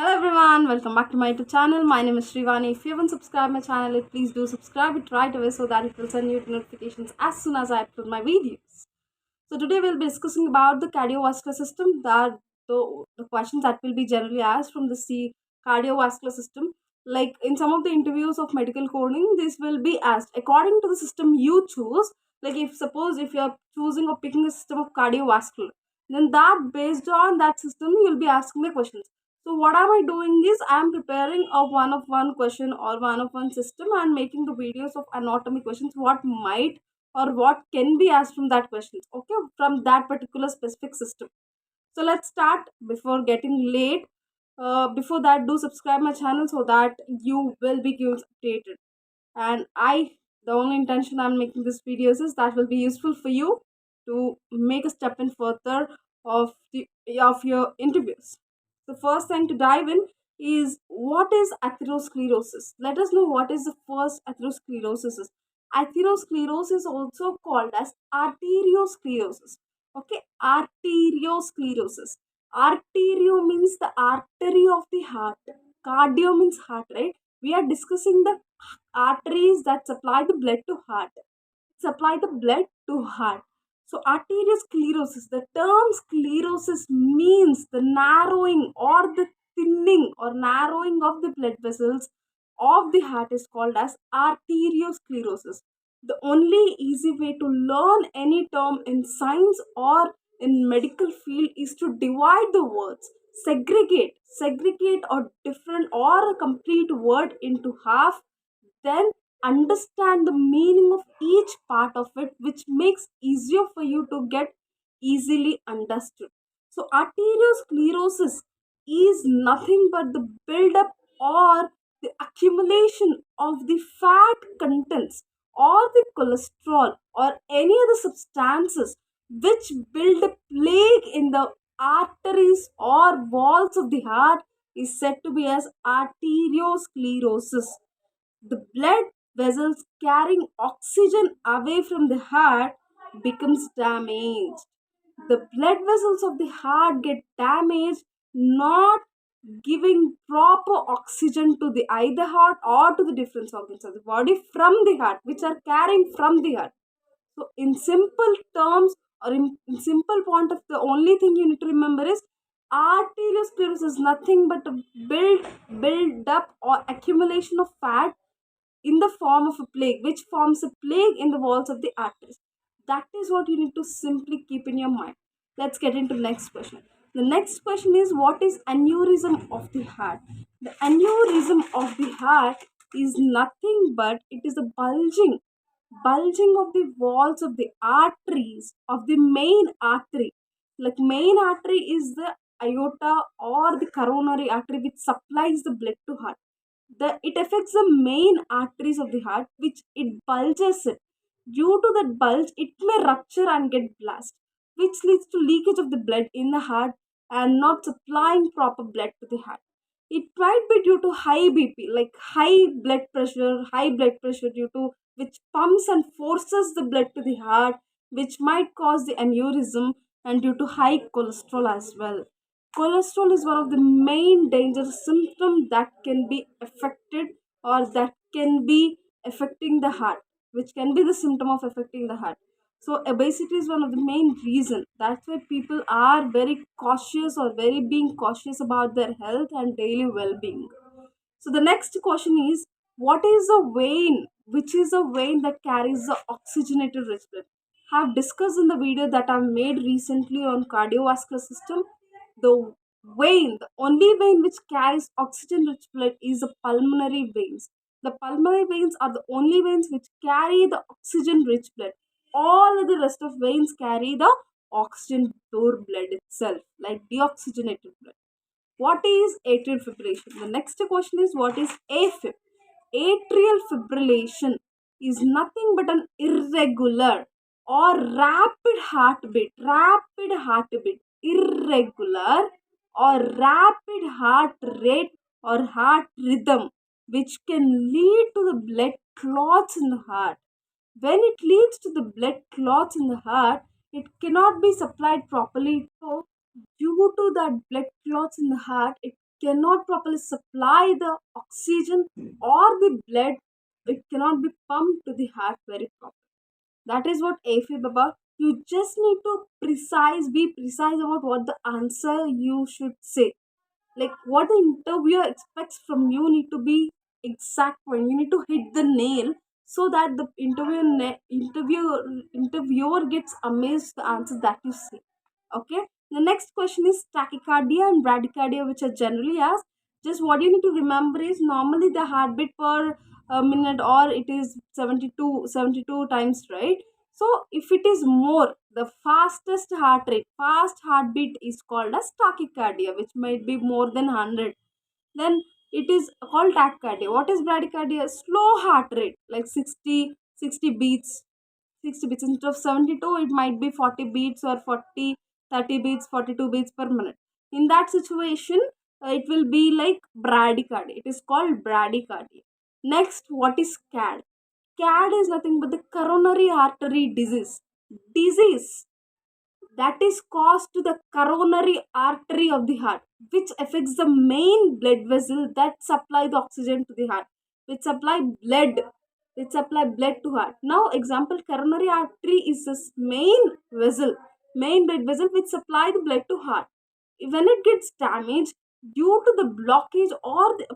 Hello everyone, welcome back to my YouTube channel. My name is Shrivani. If you haven't subscribed my channel, please do subscribe it right away so that it will send you notifications as soon as I upload my videos. So today we'll be discussing about the cardiovascular system. That the questions that will be generally asked from the cardiovascular system. Like in some of the interviews of medical coding, this will be asked according to the system you choose. Like if suppose if you're choosing or picking a system of cardiovascular, then that based on that system you'll be asking the questions. So what am I doing is I'm preparing a one of one question or one of one system and making the videos of anatomy questions what might or what can be asked from that questions, okay, from that particular specific system. So let's start before getting late. Before that, do subscribe my channel so that you will be given updated. And the only intention I'm making this videos is that will be useful for you to make a step in further of your interviews. The first thing to dive in is what is atherosclerosis. Let us know what is the first atherosclerosis is. Atherosclerosis also called as arteriosclerosis. Okay, arteriosclerosis. Arterio means the artery of the heart. Cardio means heart, right? We are discussing the arteries that supply the blood to heart. Supply the blood to heart. So arteriosclerosis, the term sclerosis means the narrowing or the thinning or narrowing of the blood vessels of the heart is called as arteriosclerosis. The only easy way to learn any term in science or in medical field is to divide the words, segregate or different or a complete word into half, then understand the meaning of each part of it, which makes easier for you to get easily understood. So arteriosclerosis is nothing but the buildup or the accumulation of the fat contents or the cholesterol or any other substances which build a plague in the arteries or walls of the heart is said to be as arteriosclerosis. The blood vessels carrying oxygen away from the heart becomes damaged. The blood vessels of the heart get damaged, not giving proper oxygen to the either heart or to the different organs of the body from the heart, which are carrying from the heart. So in simple terms or in simple point of the only thing you need to remember is arteriosclerosis is nothing but a build up or accumulation of fat in the form of a plague, which forms a plague in the walls of the arteries. That is what you need to simply keep in your mind. Let's get into the next question. The next question is what is aneurysm of the heart? The aneurysm of the heart is nothing but it is a bulging of the walls of the arteries of the main artery. Like main artery is the aorta or the coronary artery which supplies the blood to heart. It affects the main arteries of the heart, which it bulges it. Due to that bulge it may rupture and get blast, which leads to leakage of the blood in the heart and not supplying proper blood to the heart. It might be due to high bp, like high blood pressure due to which pumps and forces the blood to the heart, which might cause the aneurysm, and due to high cholesterol as well. Cholesterol is one of the main dangerous symptoms that can be affected or that can be affecting the heart, which can be the symptom of affecting the heart. So obesity is one of the main reason. That's why people are very cautious or very being cautious about their health and daily well-being. So the next question is what is a vein? Which is a vein that carries the oxygenated rich blood? I have discussed in the video that I've made recently on cardiovascular system. The the only vein which carries oxygen rich blood is the pulmonary veins. The pulmonary veins are the only veins which carry the oxygen rich blood. All of the rest of veins carry the oxygen poor blood itself, like deoxygenated blood. What is atrial fibrillation? The next question is what is AFib? Atrial fibrillation is nothing but an irregular or irregular or rapid heart rate or heart rhythm, which can lead to the blood clots in the heart. When it leads to the blood clots in the heart, it cannot be supplied properly. So, due to that blood clots in the heart, it cannot properly supply the oxygen or the blood, it cannot be pumped to the heart very properly. That is what AFib about. You just need to be precise about what the answer you should say. Like what the interviewer expects from you need to be exact point. You need to hit the nail so that the interviewer gets amazed the answers that you say. Okay. The next question is tachycardia and bradycardia, which are generally asked. Just what you need to remember is normally the heartbeat per minute, or it is 72 times, right? So if it is more, the fast heartbeat is called as tachycardia, which might be more than 100. Then it is called tachycardia. What is bradycardia? Slow heart rate, like 60 beats. 60 beats instead of 72, it might be 40 beats or 30 beats, 42 beats per minute. In that situation, it will be like bradycardia. It is called bradycardia. Next, what is CAD? CAD is nothing but the coronary artery disease that is caused to the coronary artery of the heart, which affects the main blood vessel that supply the oxygen to the heart, which supply blood, to heart. Now example, coronary artery is this main blood vessel which supply the blood to heart. When it gets damaged due to the blockage or the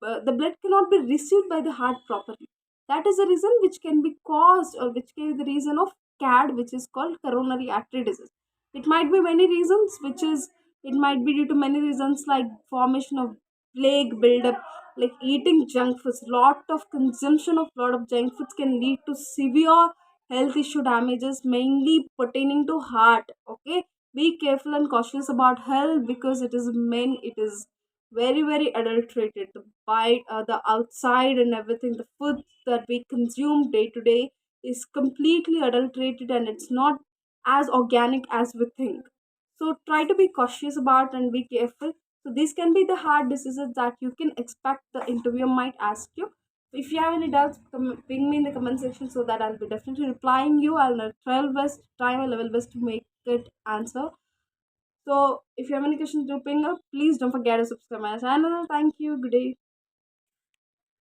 the blood cannot be received by the heart properly. That is the reason which can be caused, or which can be the reason of CAD, which is called coronary artery disease. It might be many reasons, it might be due to many reasons like formation of plaque buildup, like eating junk foods. Lot of consumption of lot of junk foods can lead to severe health issue damages, mainly pertaining to heart. Okay, be careful and cautious about health because it is very adulterated. The outside and everything, the food that we consume day to day is completely adulterated, and it's not as organic as we think. So try to be cautious about and be careful. So these can be the hard diseases that you can expect the interviewer might ask you. If you have any doubts, ping me in the comment section so that I'll be definitely replying you. I'll try my level best to make it answer. So if you have any questions to ping up, please don't forget to subscribe my channel. Thank you. Good day.